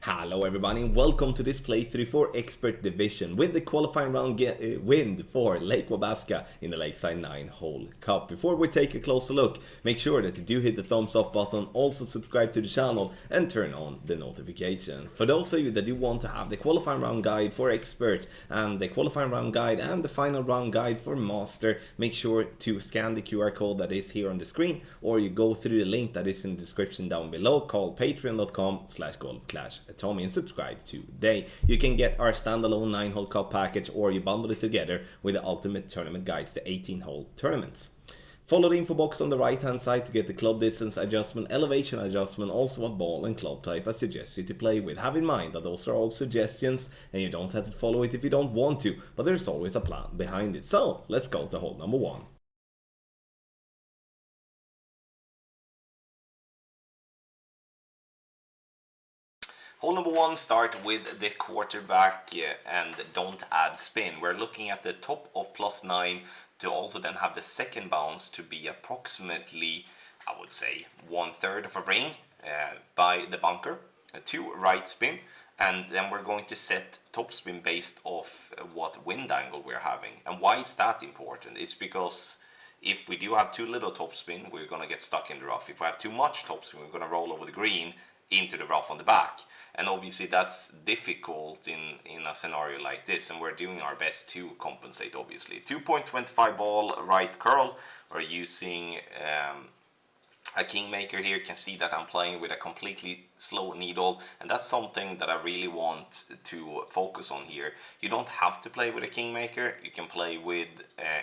Hello everybody and welcome to this playthrough for Expert Division with the qualifying round win for Lake Wabasca in the Lakeside 9-hole cup. Before we take a closer look, make sure that you do hit the thumbs up button, also subscribe to the channel and turn on the notifications. For those of you that do want to have the qualifying round guide for Expert and the qualifying round guide and the final round guide for Master, make sure to scan the QR code that is here on the screen, or you go through the link that is in the description down below called patreon.com/golfclashatomy and subscribe today. You can get our standalone 9-hole cup package, or you bundle it together with the ultimate tournament guides, the 18-hole tournaments. Follow the info box on the right hand side to get the club distance adjustment, elevation adjustment, also what ball and club type I suggest you to play with. Have in mind that those are all suggestions and you don't have to follow it if you don't want to, but there's always a plan behind it. So let's go to hole number 1. Hole number 1, start with the quarterback and don't add spin. We're looking at the top of +9 to also then have the second bounce to be approximately, I would say, 1/3 of a ring by the bunker, 2 right spin, and then we're going to set topspin based off what wind angle we're having. And why is that important? It's because if we do have too little topspin, we're going to get stuck in the rough. If we have too much topspin, we're going to roll over the green into the rough on the back, and obviously that's difficult in a scenario like this, and we're doing our best to compensate. Obviously 2.25 ball right curl. We're using a kingmaker here. You can see that I'm playing with a completely slow needle, and that's something that I really want to focus on here. You don't have to play with a kingmaker. You can play with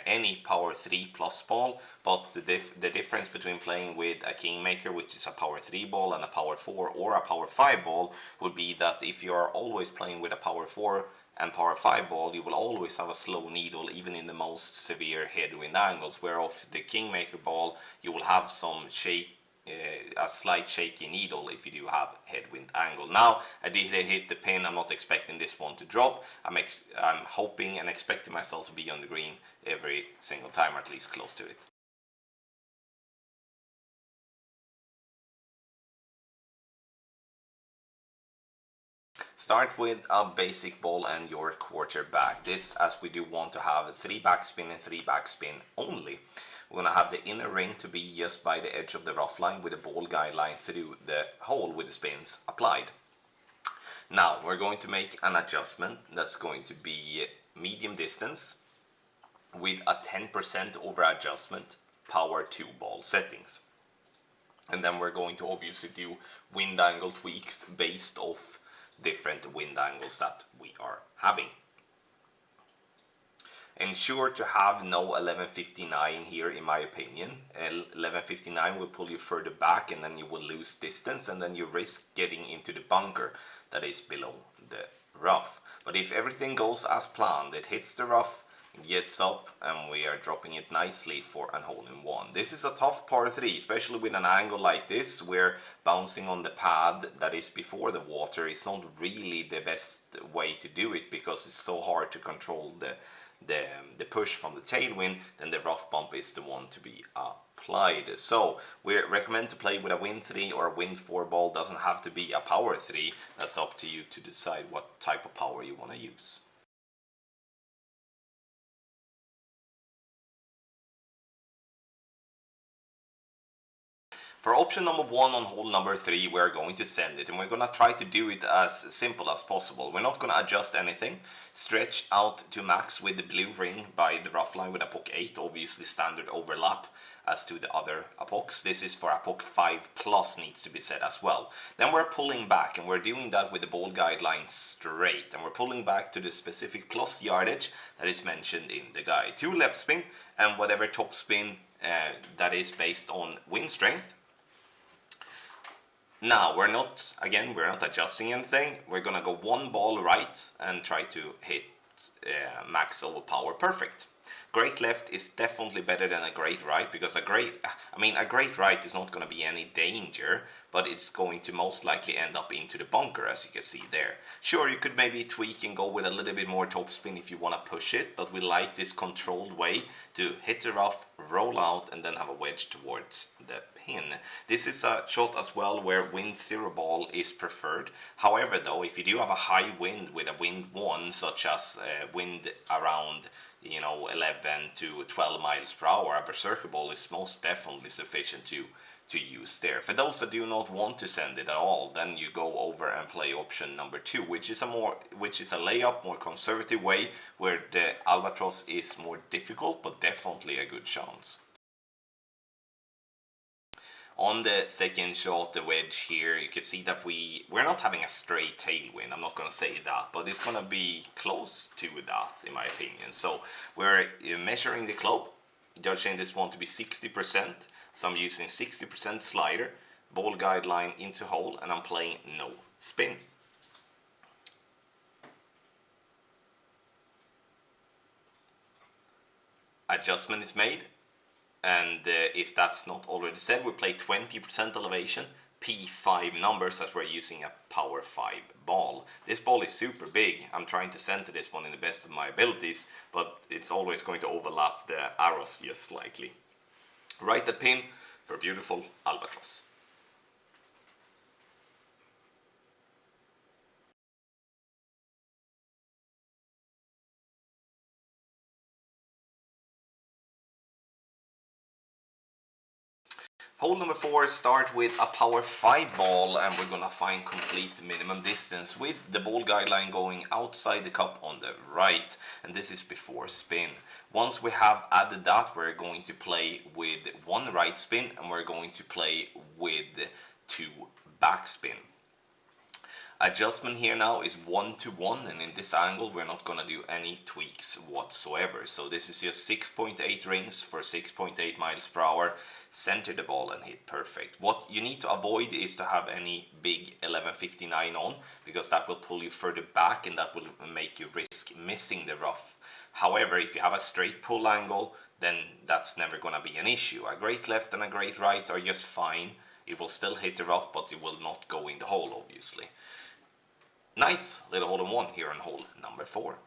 any power 3+ ball, but the difference between playing with a kingmaker, which is a power 3 ball, and a power 4 or a power 5 ball would be that if you are always playing with a power 4 and power 5 ball, you will always have a slow needle even in the most severe headwind angles, where off the kingmaker ball you will have some shake, a slight shaky needle if you do have headwind angle. Now I did hit the pin. I'm not expecting this one to drop. I'm hoping and expecting myself to be on the green every single time, or at least close to it. Start with a basic ball and your quarterback. This, as we do want to have 3 backspin and 3 backspin only. We're going to have the inner ring to be just by the edge of the rough line with the ball guideline through the hole with the spins applied. Now we're going to make an adjustment that's going to be medium distance with a 10% over adjustment power 2 ball settings. And then we're going to obviously do wind angle tweaks based off different wind angles that we are having. Ensure to have no 1159 here, in my opinion. 1159 will pull you further back, and then you will lose distance, and then you risk getting into the bunker that is below the rough. But if everything goes as planned, it hits the rough, gets up, and we are dropping it nicely for a hole-in-one. This is a tough par 3, especially with an angle like this, where bouncing on the pad that is before the water is not really the best way to do it, because it's so hard to control the push from the tailwind. Then the rough bump is the one to be applied. So we recommend to play with a wind 3 or a wind 4 ball. Doesn't have to be a power 3. That's up to you to decide what type of power you want to use. For option number 1 on hole number 3, we're going to send it, and we're going to try to do it as simple as possible. We're not going to adjust anything. Stretch out to max with the blue ring by the rough line with a puck 8, obviously standard overlap as to the other pucks. This is for a puck 5+ needs to be set as well. Then we're pulling back, and we're doing that with the ball guideline straight, and we're pulling back to the specific plus yardage that is mentioned in the guide. 2 left spin and whatever top spin that is based on wind strength. Now we're not adjusting anything. We're gonna go 1 ball right and try to hit max overpower perfect. Great left is definitely better than a great right, because a great right is not going to be any danger, but it's going to most likely end up into the bunker, as you can see there. Sure, you could maybe tweak and go with a little bit more topspin if you want to push it, but we like this controlled way to hit the rough, roll out, and then have a wedge towards the pin. This is a shot as well where wind 0 ball is preferred. However though, if you do have a high wind with a wind 1, such as wind around 11 to 12 miles per hour, a berserker ball is most definitely sufficient to use there. For those that do not want to send it at all, then you go over and play option number 2, which is a layup, more conservative way, where the albatross is more difficult, but definitely a good chance. On the second shot, the wedge here, you can see that we're not having a straight tailwind. I'm not going to say that, but it's going to be close to that in my opinion. So we're measuring the club, judging this one to be 60%. So I'm using 60% slider, ball guideline into hole, and I'm playing no spin. Adjustment is made. And if that's not already said, we play 20% elevation, P5 numbers, as we're using a power 5 ball. This ball is super big. I'm trying to center this one in the best of my abilities, but it's always going to overlap the arrows just slightly. Right the pin for a beautiful albatross. Hole number 4, start with a power 5 ball, and we're gonna find complete minimum distance with the ball guideline going outside the cup on the right, and this is before spin. Once we have added that, we're going to play with 1 right spin, and we're going to play with 2 back spin. Adjustment here now is 1-to-1, and in this angle we're not gonna do any tweaks whatsoever. So this is just 6.8 rings for 6.8 miles per hour. Center the ball and hit perfect. What you need to avoid is to have any big 1159 on, because that will pull you further back and that will make you risk missing the rough. However, if you have a straight pull angle, then that's never gonna be an issue. A great left and a great right are just fine. It will still hit the rough, but it will not go in the hole, obviously. Nice little hole-in-one here on hole number 4.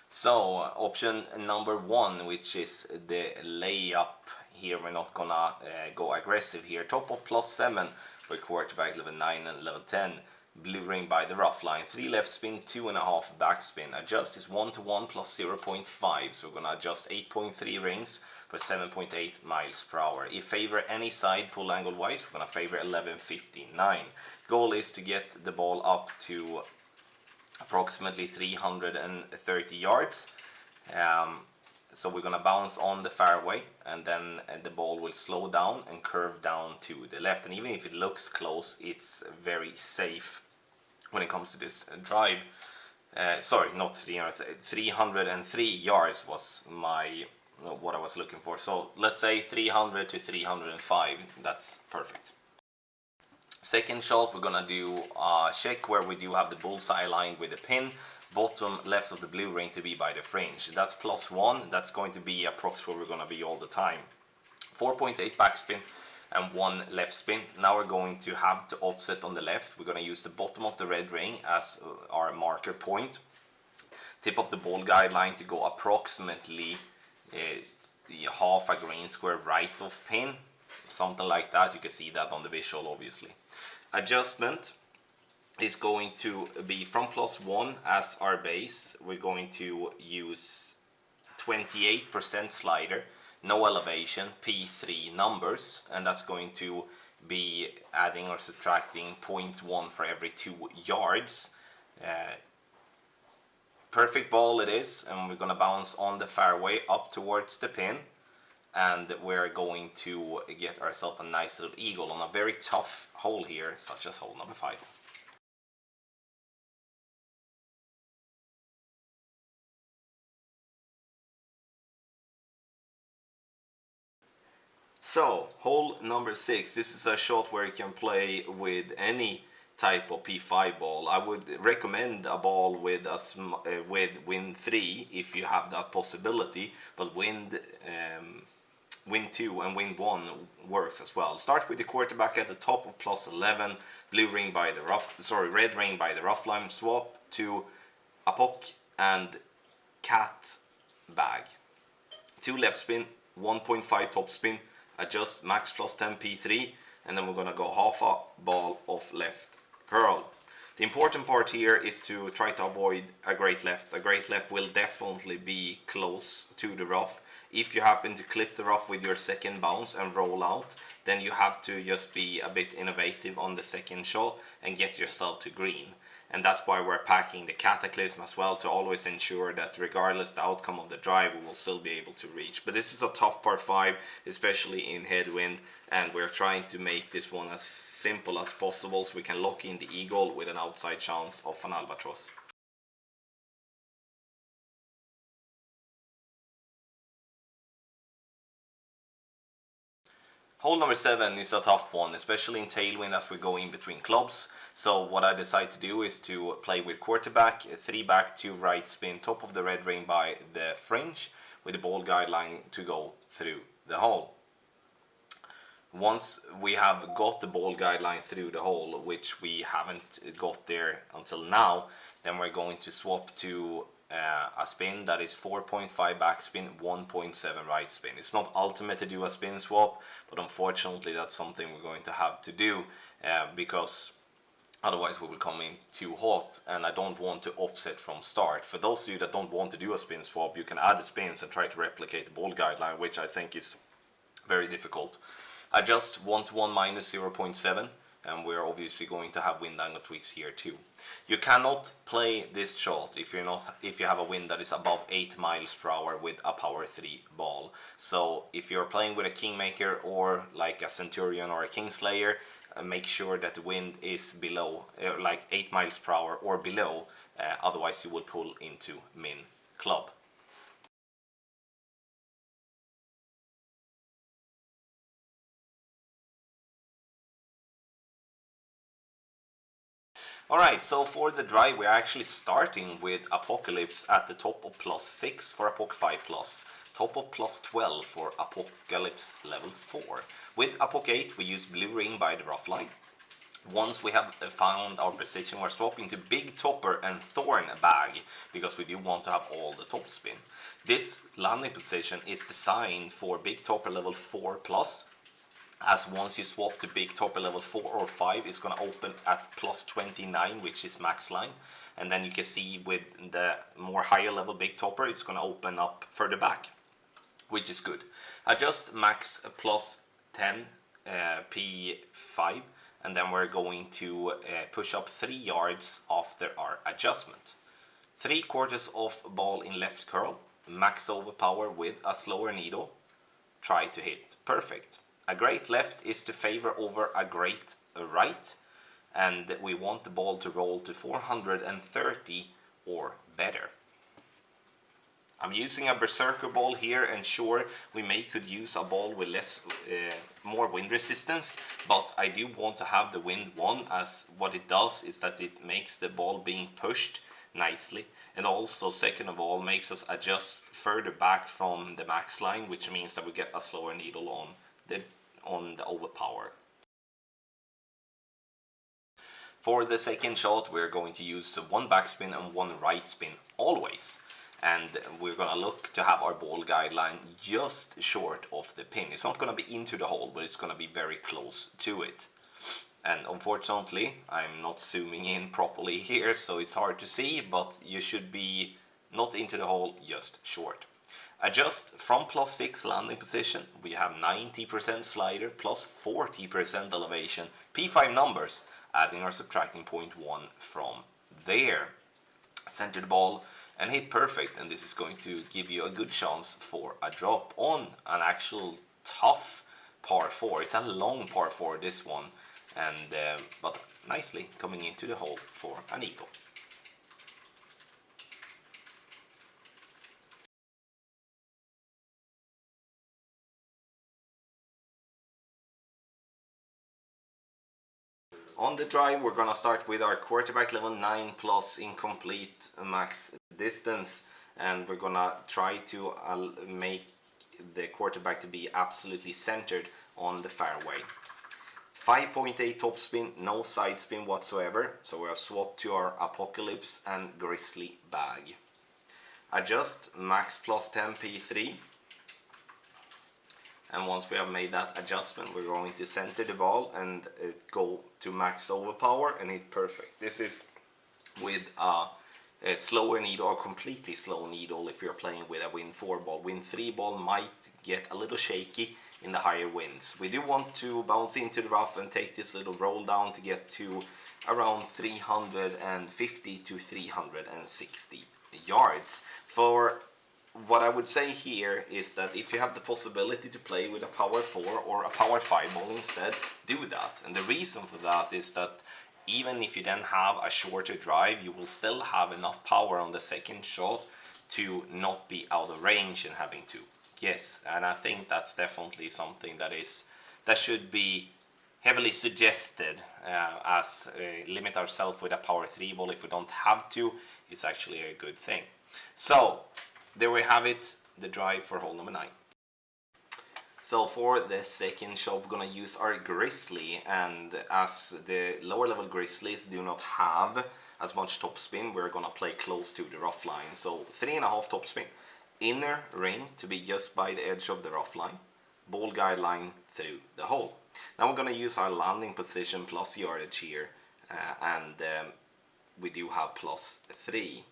So option number 1, which is the layup. Here we're not gonna go aggressive here. Top of +7 for quarterback, level 9 and level 10. Blue ring by the rough line, 3 left spin, 2.5 back spin. Adjust is 1-to-1 plus 0.5, so we're gonna adjust 8.3 rings for 7.8 miles per hour. If favor any side pull angle wise, we're gonna favor 1159. Goal is to get the ball up to approximately 330 yards. So we're gonna bounce on the fairway, and then the ball will slow down and curve down to the left. And even if it looks close, it's very safe when it comes to this drive. Sorry, not 300, 303 yards was what I was looking for. So let's say 300 to 305. That's perfect. Second shot, we're gonna do a check where we do have the bullseye line with the pin, bottom left of the blue ring to be by the fringe. That's +1. That's going to be approx where we're gonna be all the time. 4.8 backspin and 1 left spin. Now we're going to have to offset on the left. We're gonna use the bottom of the red ring as our marker point. Tip of the ball guideline to go approximately half a green square right of pin. Something like that. You can see that on the visual, obviously. Adjustment is going to be from +1 as our base. We're going to use 28% slider, no elevation, P3 numbers, and that's going to be adding or subtracting 0.1 for every 2 yards. Perfect ball it is, and we're gonna bounce on the fairway up towards the pin, and we're going to get ourselves a nice little eagle on a very tough hole here, such as hole number 5. So, hole number 6, this is a shot where you can play with any type of P5 ball. I would recommend a ball with with wind 3 if you have that possibility, but wind 2 and wind 1 works as well. Start with the quarterback at the top of +11, red ring by the rough line, swap to a pock and cat bag. 2 left spin, 1.5 top spin, adjust max +10 P3, and then we're gonna go half a ball of left curl. The important part here is to try to avoid a great left. A great left will definitely be close to the rough. If you happen to clip the rough with your second bounce and roll out, then you have to just be a bit innovative on the second shot and get yourself to green. And that's why we're packing the cataclysm as well, to always ensure that regardless the outcome of the drive, we will still be able to reach. But this is a tough par 5, especially in headwind, and we're trying to make this one as simple as possible so we can lock in the eagle with an outside chance of an albatross. Hole number 7 is a tough one, especially in tailwind as we're going between clubs. So what I decide to do is to play with quarterback, 3 back, 2 right spin, top of the red ring by the fringe, with the ball guideline to go through the hole. Once we have got the ball guideline through the hole, which we haven't got there until now, then we're going to swap to a spin that is 4.5 back spin, 1.7 right spin. It's not ultimate to do a spin swap, but unfortunately that's something we're going to have to do because otherwise we will come in too hot, and I don't want to offset from start. For those of you that don't want to do a spin swap, you can add the spins and try to replicate the ball guideline, which I think is very difficult. Adjust 1 to 1 minus 0.7, and we're obviously going to have wind angle tweaks here too. You cannot play this shot if you have a wind that is above 8 miles per hour with a power 3 ball. So if you're playing with a Kingmaker or like a Centurion or a Kingslayer, make sure that the wind is below like 8 miles per hour or below, otherwise you will pull into min club. Alright, so for the drive we're actually starting with Apocalypse at the top of +6 for Apoc 5+, top of +12 for Apocalypse level 4. With Apoc 8 we use blue ring by the rough line. Once we have found our position, we're swapping to Big Topper and Thorn bag, because we do want to have all the top spin. This landing position is designed for Big Topper level 4+, as once you swap to Big Topper level 4 or 5, it's going to open at +29, which is max line. And then you can see with the more higher level Big Topper, it's going to open up further back, which is good. Adjust max +10 P5, and then we're going to push up 3 yards after our adjustment. 3/4 of ball in left curl, max overpower with a slower needle, try to hit perfect. A great left is to favor over a great right, and we want the ball to roll to 430 or better. I'm using a berserker ball here, and sure, we could use a ball with more wind resistance, but I do want to have the wind 1, as what it does is that it makes the ball being pushed nicely, and also second of all makes us adjust further back from the max line, which means that we get a slower needle on the overpower. For the second shot we're going to use 1 backspin and 1 right spin always, and we're gonna look to have our ball guideline just short of the pin. It's not gonna be into the hole, but it's gonna be very close to it. And unfortunately I'm not zooming in properly here, so it's hard to see, but you should be not into the hole, just short. Adjust from +6 landing position, we have 90% slider plus 40% elevation, P5 numbers, adding or subtracting 0.1 from there. Center the ball and hit perfect, and this is going to give you a good chance for a drop on an actual tough par 4. It's a long par 4, this one, and but nicely coming into the hole for an eagle. on the drive, we're gonna start with our quarterback level 9 plus incomplete max distance, and we're gonna try to make the quarterback to be absolutely centered on the fairway. 5.8 topspin, no side spin whatsoever, so we have swapped to our Apocalypse and Grizzly bag. Adjust max plus 10 P3, and once we have made that adjustment, we're going to center the ball and go to max overpower and hit perfect. This is with a slower needle or completely slow needle if you're playing with a Wind 4 ball. Wind 3 ball might get a little shaky in the higher winds. We do want to bounce into the rough and take this little roll down to get to around 350 to 360 yards. For what I would say here is that if you have the possibility to play with a power 4 or a power 5 ball instead, do that. And the reason for that is that even if you then have a shorter drive, you will still have enough power on the second shot to not be out of range and having to. Yes, and I think that's definitely something that should be heavily suggested as limit ourselves with a power 3 ball if we don't have to. It's actually a good thing. So there we have it, the drive for hole number 9. So for the second shot, we're gonna use our Grizzly, and as the lower level Grizzlies do not have as much topspin, we're gonna play close to the rough line. So 3.5 topspin. Inner ring to be just by the edge of the rough line, ball guideline through the hole. Now we're going to use our landing position plus yardage here, and we do have plus 3.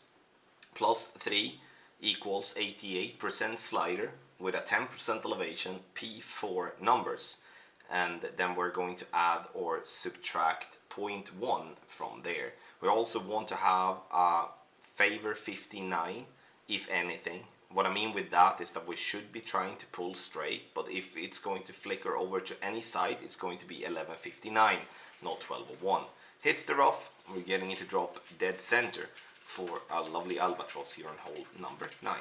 Plus 3 equals 88% slider with a 10% elevation, P4 numbers, and then we're going to add or subtract 0.1 from there. We also want to have a favor 59 if anything. What I mean with that is that we should be trying to pull straight, but if it's going to flicker over to any side, it's going to be 11.59, not 12.01. Hits the rough, we're getting it to drop dead center for a lovely albatross here on hole number 9.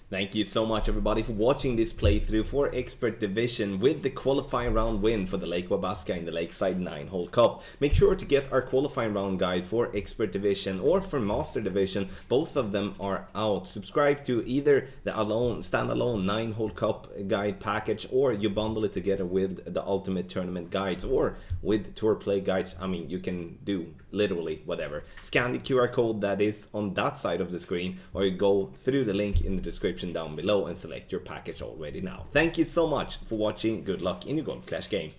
Thank you so much everybody for watching this playthrough for Expert Division with the qualifying round win for the Lake Wabasca in the Lakeside 9-hole cup. Make sure to get our qualifying round guide for Expert Division or for Master Division. Both of them are out. Subscribe to either the standalone 9-hole cup guide package, or you bundle it together with the Ultimate Tournament guides or with Tour Play guides. I mean, you can do literally whatever. Scan the QR code that is on that side of the screen, or you go through the link in the description down below and select your package already now. Thank you so much for watching. Good luck in your Golf Clash game.